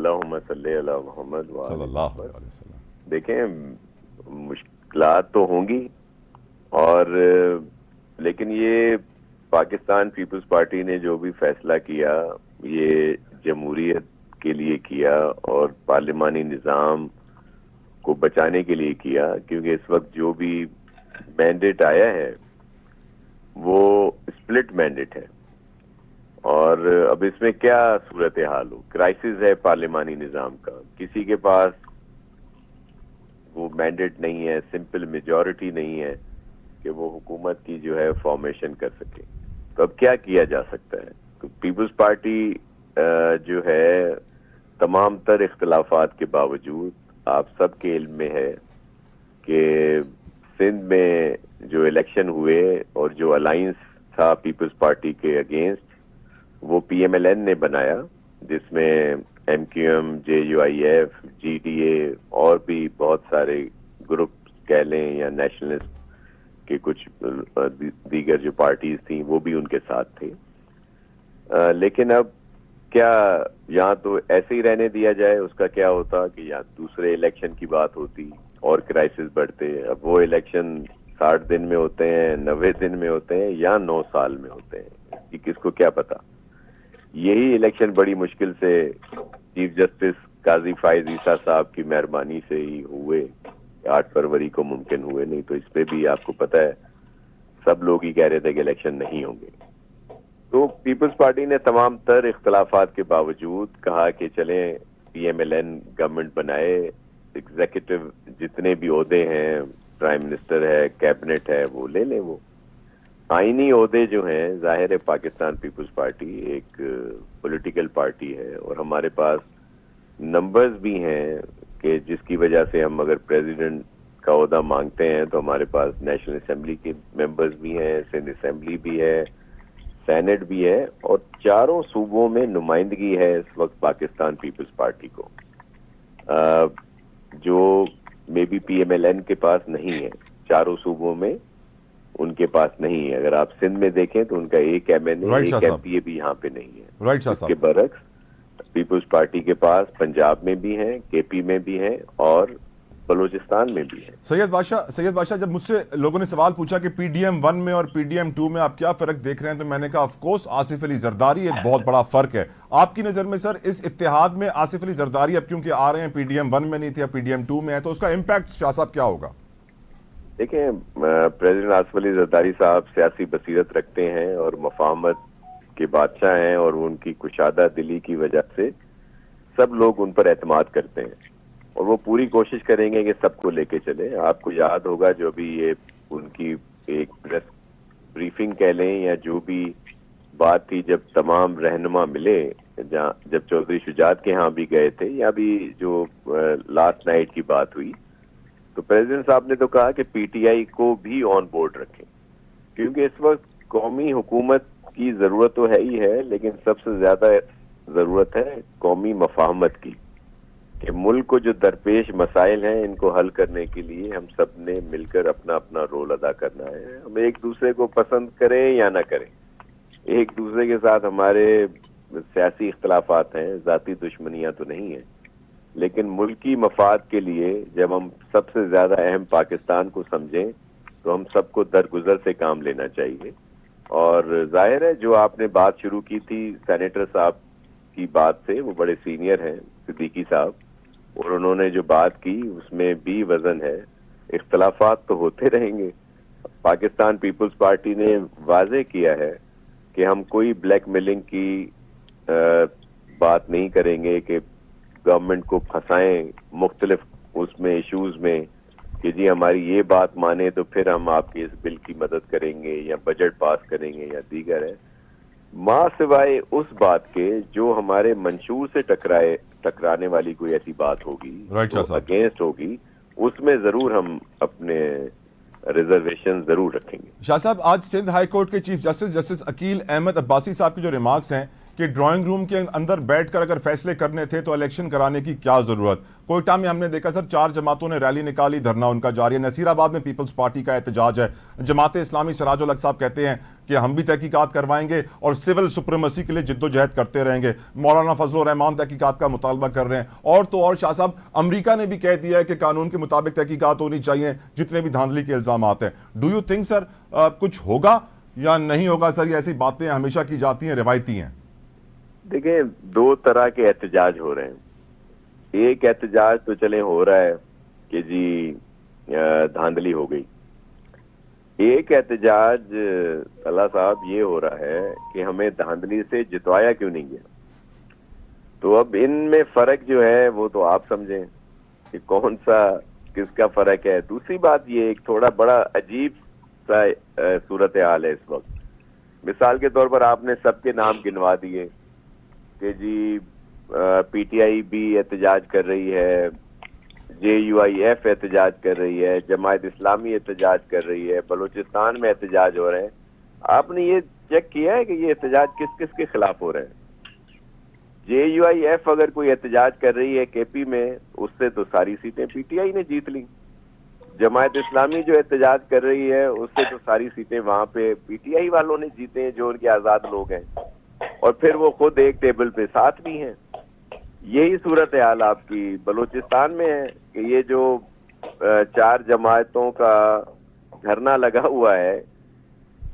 اللہم صلی علی محمد صلی وآل اللہ محمد. علیہ وسلم. دیکھیں مشکلات تو ہوں گی، اور لیکن یہ پاکستان پیپلز پارٹی نے جو بھی فیصلہ کیا یہ جمہوریت کے لیے کیا اور پارلیمانی نظام کو بچانے کے لیے کیا، کیونکہ اس وقت جو بھی مینڈیٹ آیا ہے وہ اسپلٹ مینڈیٹ ہے، اور اب اس میں کیا صورتحال ہو، کرائسس ہے پارلیمانی نظام کا، کسی کے پاس وہ مینڈیٹ نہیں ہے، سمپل میجورٹی نہیں ہے کہ وہ حکومت کی جو ہے فارمیشن کر سکے. تو اب کیا کیا جا سکتا ہے؟ تو پیپلز پارٹی جو ہے تمام تر اختلافات کے باوجود آپ سب کے علم میں ہے کہ سندھ میں جو الیکشن ہوئے اور جو الائنس تھا پیپلز پارٹی کے اگینسٹ وہ پی ایم ایل این نے بنایا، جس میں M Q M, J U I F, G D A اور بھی بہت سارے گروپ کہہ لیں یا نیشنلسٹ کے کچھ دیگر جو پارٹیز تھیں وہ بھی ان کے ساتھ تھے. لیکن اب کیا یہاں تو ایسے ہی رہنے دیا جائے، اس کا کیا ہوتا کہ یا دوسرے الیکشن کی بات ہوتی اور کرائسس بڑھتے. اب وہ الیکشن 60 دن میں ہوتے ہیں، 90 دن میں ہوتے ہیں یا 9 سال میں ہوتے ہیں، کہ کس کو کیا پتا. یہی الیکشن بڑی مشکل سے چیف جسٹس قاضی فائز عیسیٰ صاحب کی مہربانی سے ہی ہوئے، 8 فروری کو ممکن ہوئے، نہیں تو اس پہ بھی آپ کو پتہ ہے سب لوگ ہی کہہ رہے تھے کہ الیکشن نہیں ہوں گے. تو پیپلز پارٹی نے تمام تر اختلافات کے باوجود کہا کہ چلیں P M L N government بنائے، ایگزیکٹو جتنے بھی عہدے ہیں، پرائم منسٹر ہے، کیبنٹ ہے، وہ لے لیں. وہ آئینی عہدے جو ہیں، ظاہر ہے پاکستان پیپلز پارٹی ایک پولیٹیکل پارٹی ہے اور ہمارے پاس نمبرز بھی ہیں کہ جس کی وجہ سے ہم اگر پریزیڈنٹ کا عہدہ مانگتے ہیں تو ہمارے پاس نیشنل اسمبلی کے ممبرز بھی ہیں، سندھ اسمبلی بھی ہے، سینٹ بھی ہے، اور چاروں صوبوں میں نمائندگی ہے اس وقت پاکستان پیپلز پارٹی کو، جو maybe P M L N کے پاس نہیں ہے. چاروں صوبوں میں ان کے پاس نہیں ہے. اگر آپ سندھ میں دیکھیں تو ان کا ایک ایم این اے، ایک ایم پی اے بھی یہاں پہ نہیں ہے. رائٹ شاہ اس کے صاحب. برعکس پیپلز پارٹی کے پاس پنجاب میں بھی ہیں، کے پی میں بھی ہیں اور بلوچستان میں بھی ہے. سید بادشاہ جب مجھ سے لوگوں نے سوال پوچھا کہ پی ڈی ایم 1 میں اور پی ڈی ایم 2 میں آپ کیا فرق دیکھ رہے ہیں، تو میں نے کہا آف کورس آصف علی زرداری ایک بہت بڑا فرق ہے. آپ کی نظر میں سر اس اتحاد میں آصف علی زرداری اب کیونکہ آ رہے ہیں، پی ڈی ایم 1 میں نہیں تھے، پی ڈی ایم 2 میں ہے، تو اس کا امپیکٹ شاہ صاحب کیا ہوگا؟ دیکھیں پریزیڈنٹ آصف علی زرداری صاحب سیاسی بصیرت رکھتے ہیں اور مفاہمت کے بادشاہ ہیں، اور ان کی کشادہ دلی کی وجہ سے سب لوگ ان پر اعتماد کرتے ہیں اور وہ پوری کوشش کریں گے کہ سب کو لے کے چلے. آپ کو یاد ہوگا جو بھی یہ ان کی ایک پریس بریفنگ کہہ لیں یا جو بھی بات تھی جب تمام رہنما ملے، جب چودھری شجاعت کے ہاں بھی گئے تھے یا بھی جو لاسٹ نائٹ کی بات ہوئی، تو پریزیڈنٹ صاحب نے تو کہا کہ پی ٹی آئی کو بھی آن بورڈ رکھیں، کیونکہ اس وقت قومی حکومت کی ضرورت تو ہے ہی ہے، لیکن سب سے زیادہ ضرورت ہے قومی مفاہمت کی، کہ ملک کو جو درپیش مسائل ہیں ان کو حل کرنے کے لیے ہم سب نے مل کر اپنا اپنا رول ادا کرنا ہے. ہم ایک دوسرے کو پسند کریں یا نہ کریں، ایک دوسرے کے ساتھ ہمارے سیاسی اختلافات ہیں، ذاتی دشمنیاں تو نہیں ہیں، لیکن ملکی مفاد کے لیے جب ہم سب سے زیادہ اہم پاکستان کو سمجھیں تو ہم سب کو درگزر سے کام لینا چاہیے. اور ظاہر ہے جو آپ نے بات شروع کی تھی سینیٹر صاحب کی بات سے، وہ بڑے سینئر ہیں صدیقی صاحب، اور انہوں نے جو بات کی اس میں بھی وزن ہے. اختلافات تو ہوتے رہیں گے. پاکستان پیپلز پارٹی نے واضح کیا ہے کہ ہم کوئی بلیک میلنگ کی بات نہیں کریں گے کہ گورنمنٹ کو پھنسائیں مختلف اس میں ایشوز میں کہ جی ہماری یہ بات مانے تو پھر ہم آپ کے اس بل کی مدد کریں گے یا بجٹ پاس کریں گے یا دیگر ہے. ماں سوائے اس بات کے جو ہمارے منشور سے ٹکرانے والی کوئی ایسی بات ہوگی جو اگینسٹ ہوگی، اس میں ضرور ہم اپنے ریزرویشن ضرور رکھیں گے. شاہ صاحب آج سندھ ہائی کورٹ کے چیف جسٹس عقیل احمد عباسی صاحب کے جو ریمارکس ہیں کہ ڈرائنگ روم کے اندر بیٹھ کر اگر فیصلے کرنے تھے تو الیکشن کرانے کی کیا ضرورت. کوئٹہ میں ہم نے دیکھا سر 4 جماعتوں نے ریلی نکالی، دھرنا ان کا جاری ہے. نصیر آباد میں پیپلز پارٹی کا احتجاج ہے. جماعت اسلامی سراج الحق صاحب کہتے ہیں کہ ہم بھی تحقیقات کروائیں گے اور سول سپریمیسی کے لیے جدوجہد کرتے رہیں گے. مولانا فضل الرحمان تحقیقات کا مطالبہ کر رہے ہیں, اور تو اور شاہ صاحب امریکہ نے بھی کہہ دیا ہے کہ قانون کے مطابق تحقیقات ہونی چاہیے جتنے بھی دھاندلی کے الزامات ہیں. ڈو یو تھنک سر کچھ ہوگا یا نہیں ہوگا سر؟ یہ ایسی باتیں ہمیشہ کی جاتی ہیں, روایتی ہیں. دیکھیں, دو طرح کے احتجاج ہو رہے ہیں. ایک احتجاج تو چلے ہو رہا ہے کہ جی دھاندلی ہو گئی. ایک احتجاج اللہ صاحب یہ ہو رہا ہے کہ ہمیں دھاندلی سے جتوایا کیوں نہیں گیا. تو اب ان میں فرق جو ہے وہ تو آپ سمجھیں کہ کون سا کس کا فرق ہے. دوسری بات یہ ایک تھوڑا بڑا عجیب سا صورتحال ہے اس وقت. مثال کے طور پر آپ نے سب کے نام گنوا دیے کہ جی پی ٹی آئی بھی احتجاج کر رہی ہے, جے یو آئی ایف احتجاج کر رہی ہے, جماعت اسلامی احتجاج کر رہی ہے, بلوچستان میں احتجاج ہو رہے ہیں. آپ نے یہ چیک کیا ہے کہ یہ احتجاج کس کس کے خلاف ہو رہے ہیں؟ جے یو آئی ایف اگر کوئی احتجاج کر رہی ہے کے پی میں, اس سے تو ساری سیٹیں پی ٹی آئی نے جیت لی. جماعت اسلامی جو احتجاج کر رہی ہے اس سے تو ساری سیٹیں وہاں پہ پی ٹی آئی والوں نے جیتے ہیں جو ان کے آزاد لوگ ہیں, اور پھر وہ خود ایک ٹیبل پہ ساتھ بھی ہیں. یہی صورتحال آپ کی بلوچستان میں ہے کہ یہ جو 4 جماعتوں کا دھرنا لگا ہوا ہے,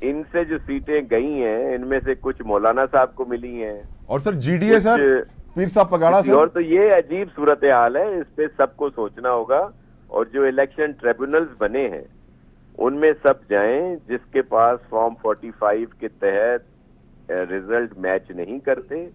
ان سے جو سیٹیں گئی ہیں ان میں سے کچھ مولانا صاحب کو ملی ہیں, اور سر جی ڈی اے سر پیر صاحب پگاڑا سر. اور تو یہ عجیب صورتحال ہے, اس پہ سب کو سوچنا ہوگا. اور جو الیکشن ٹریبونلز بنے ہیں ان میں سب جائیں جس کے پاس فارم 45 کے تحت ریزلٹ میچ نہیں کرتے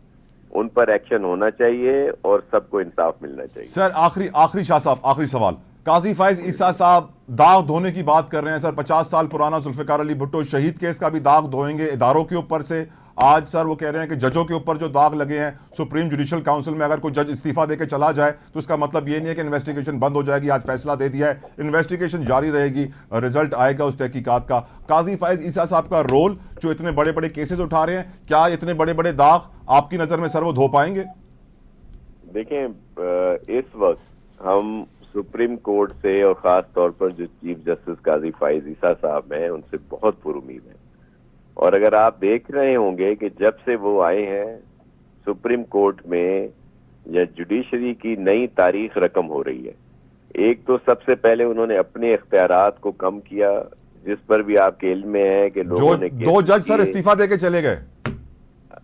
ان پر ایکشن ہونا چاہیے اور سب کو انصاف ملنا چاہیے. سر آخری شاہ صاحب آخری سوال. قاضی فائز عیسیٰ صاحب داغ دھونے کی بات کر رہے ہیں سر. 50 سال پرانا ذوالفقار علی بھٹو شہید کیس کا بھی داغ دھوئیں گے اداروں کے اوپر سے. آج سر وہ کہہ رہے ہیں کہ ججوں کے اوپر جو داغ لگے ہیں, سپریم جوڈیشل کاؤنسل میں اگر کوئی جج استعفیٰ دے کے چلا جائے تو اس کا مطلب یہ نہیں ہے کہ انویسٹیگیشن بند ہو جائے گی. آج فیصلہ دے دیا ہے, انویسٹیگیشن جاری رہے گی, رزلٹ آئے گا اس تحقیقات کا. قاضی فائز عیسیٰ صاحب کا رول جو اتنے بڑے بڑے کیسز اٹھا رہے ہیں, کیا اتنے بڑے بڑے داغ آپ کی نظر میں سر وہ دھو پائیں گے؟ دیکھیں, اس وقت ہم سپریم کورٹ سے اور خاص طور پر جو چیف جسٹس قاضی فائز عیسیٰ صاحب ہیں ان سے بہت پر امید ہیں. اور اگر آپ دیکھ رہے ہوں گے کہ جب سے وہ آئے ہیں سپریم کورٹ میں یا جوڈیشری کی نئی تاریخ رقم ہو رہی ہے. ایک تو سب سے پہلے انہوں نے اپنے اختیارات کو کم کیا, جس پر بھی آپ کے علم میں ہے کہ لوگوں نے 2 جج سر استعفیٰ دے کے چلے گئے.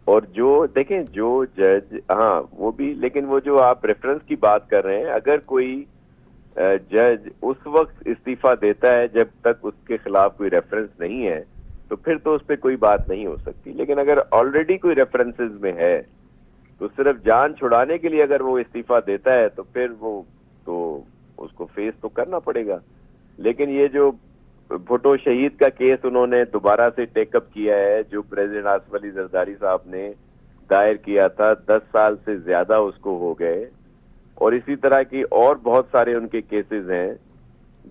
اور جو دیکھیں جو جج, ہاں وہ بھی, لیکن وہ جو آپ ریفرنس کی بات کر رہے ہیں, اگر کوئی جج اس وقت استعفیٰ دیتا ہے جب تک اس کے خلاف کوئی ریفرنس نہیں ہے تو پھر تو اس پہ کوئی بات نہیں ہو سکتی. لیکن اگر آلریڈی کوئی ریفرنسز میں ہے تو صرف جان چھڑانے کے لیے اگر وہ استعفیٰ دیتا ہے تو پھر وہ تو اس کو فیس تو کرنا پڑے گا. لیکن یہ جو بھٹو شہید کا کیس انہوں نے دوبارہ سے ٹیک اپ کیا ہے, جو پریزیڈنٹ آصف علی زرداری صاحب نے دائر کیا تھا, 10 سال سے زیادہ اس کو ہو گئے. اور اسی طرح کی اور بہت سارے ان کے کیسز ہیں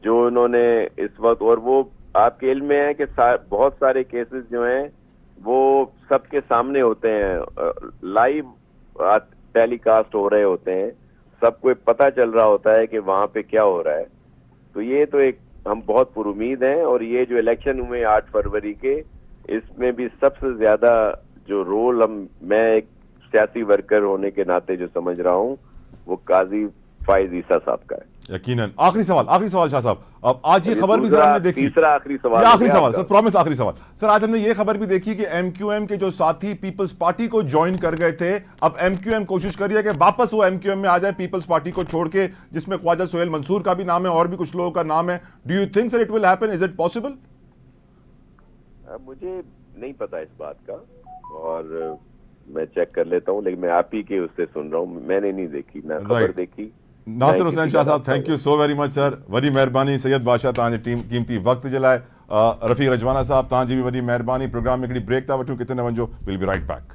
جو انہوں نے اس وقت, اور وہ آپ کے علم میں ہے کہ بہت سارے کیسز جو ہیں وہ سب کے سامنے ہوتے ہیں, لائیو ٹیلی کاسٹ ہو رہے ہوتے ہیں, سب کو پتہ چل رہا ہوتا ہے کہ وہاں پہ کیا ہو رہا ہے. تو یہ تو ایک ہم بہت پر امید ہیں. اور یہ جو الیکشن ہوئے 8 فروری کے, اس میں بھی سب سے زیادہ جو رول میں ایک سیاسی ورکر ہونے کے ناطے جو سمجھ رہا ہوں وہ قاضی فائز عیسیٰ صاحب کا ہے. یقیناً. آخری سوال شاہ صاحب, اب آج یہ خبر بھی ہم نے دیکھی, تیسرا آخری سوال سر, پرومس آخری سوال سر, آج ہم نے یہ خبر بھی دیکھی کہ ایم کیو ایم کے جو ساتھی پیپلز پارٹی کو جوائن کر گئے تھے, اب ایم کیو ایم کوشش کر رہی ہے کہ واپس وہ ایم کیو ایم میں آ جائے پیپلز پارٹی کو چھوڑ کے, جس میں خواجہ سہیل منصور کا بھی نام ہے اور بھی کچھ لوگوں کا نام ہے. Do you think sir it will happen, is it possible? مجھے نہیں پتا اس بات کا اور میں چیک کر لیتا ہوں, لیکن میں آپ ہی کے اس سے سن رہا ہوں, میں نے نہیں دیکھی, نہ خبر دیکھی. ناصر حسین شاہ صاحب, thank you so very much sir, وڈی مہربانی. سید بادشاہ تاں جی ٹیم قیمتی وقت جلائے. رفیق رجوانہ صاحب تاں جی بھی وڈی مہربانی. پروگرام میں ہکڑی بریک تا وٹھوں, کتنے ونجو, ویل بی رائٹ بیک.